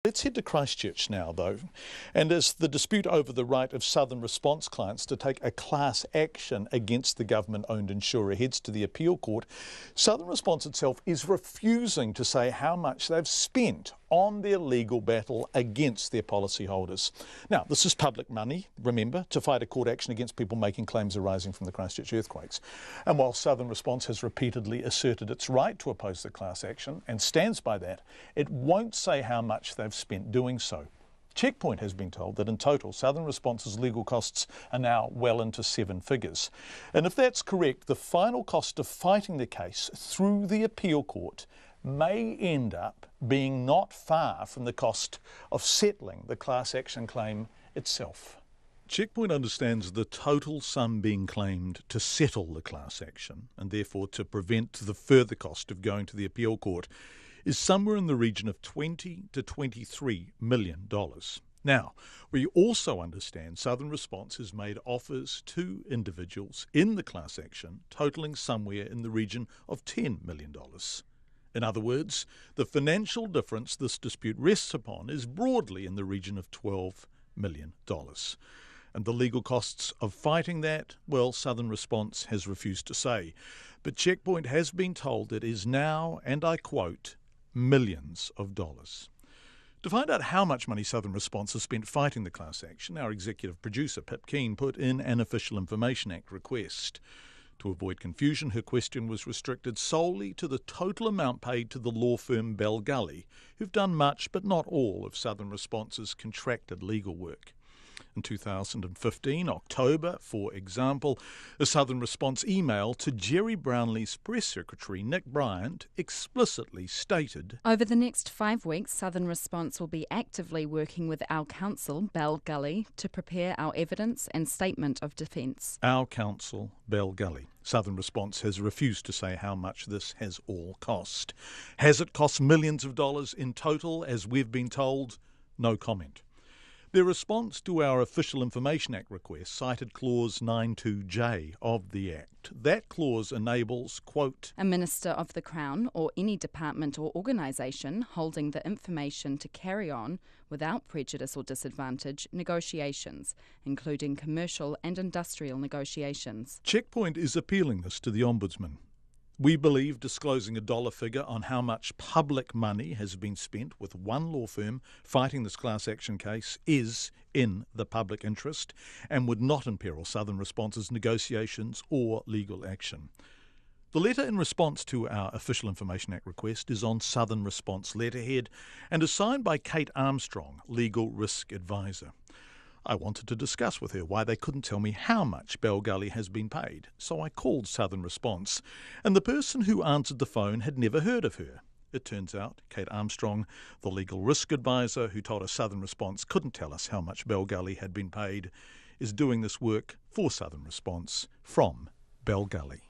Let's head to Christchurch now, though, and as the dispute over the right of Southern Response clients to take a class action against the government-owned insurer heads to the appeal court, Southern Response itself is refusing to say how much they've spent on their legal battle against their policyholders. Now, this is public money, remember, to fight a court action against people making claims arising from the Christchurch earthquakes. And while Southern Response has repeatedly asserted its right to oppose the class action and stands by that, it won't say how much they've spent doing so. Checkpoint has been told that in total, Southern Response's legal costs are now well into seven figures. And if that's correct, the final cost of fighting the case through the appeal court may end up being not far from the cost of settling the class action claim itself. Checkpoint understands the total sum being claimed to settle the class action, and therefore to prevent the further cost of going to the appeal court, is somewhere in the region of $20 to $23 million. Now, we also understand Southern Response has made offers to individuals in the class action totalling somewhere in the region of $10 million. In other words, the financial difference this dispute rests upon is broadly in the region of $12 million. And the legal costs of fighting that, well, Southern Response has refused to say. But Checkpoint has been told it is now, and I quote, millions of dollars. To find out how much money Southern Response has spent fighting the class action, our executive producer, Pip Keane, put in an Official Information Act request. To avoid confusion, her question was restricted solely to the total amount paid to the law firm Bell Gully, who've done much but not all of Southern Response's contracted legal work. In 2015, October, for example, a Southern Response email to Jerry Brownlee's press secretary, Nick Bryant, explicitly stated, "Over the next 5 weeks, Southern Response will be actively working with our counsel, Bell Gully, to prepare our evidence and statement of defence." Our counsel, Bell Gully. Southern Response has refused to say how much this has all cost. Has it cost millions of dollars in total, as we've been told? No comment. Their response to our Official Information Act request cited Clause 92J of the Act. That clause enables, quote, "A Minister of the Crown or any department or organisation holding the information to carry on, without prejudice or disadvantage, negotiations, including commercial and industrial negotiations." Checkpoint is appealing this to the Ombudsman. We believe disclosing a dollar figure on how much public money has been spent with one law firm fighting this class action case is in the public interest and would not imperil Southern Response's negotiations or legal action. The letter in response to our Official Information Act request is on Southern Response letterhead and is signed by Kate Armstrong, Legal Risk Advisor. I wanted to discuss with her why they couldn't tell me how much Bell Gully has been paid, so I called Southern Response, and the person who answered the phone had never heard of her. It turns out Kate Armstrong, the Legal Risk Advisor who told us Southern Response couldn't tell us how much Bell Gully had been paid, is doing this work for Southern Response from Bell Gully.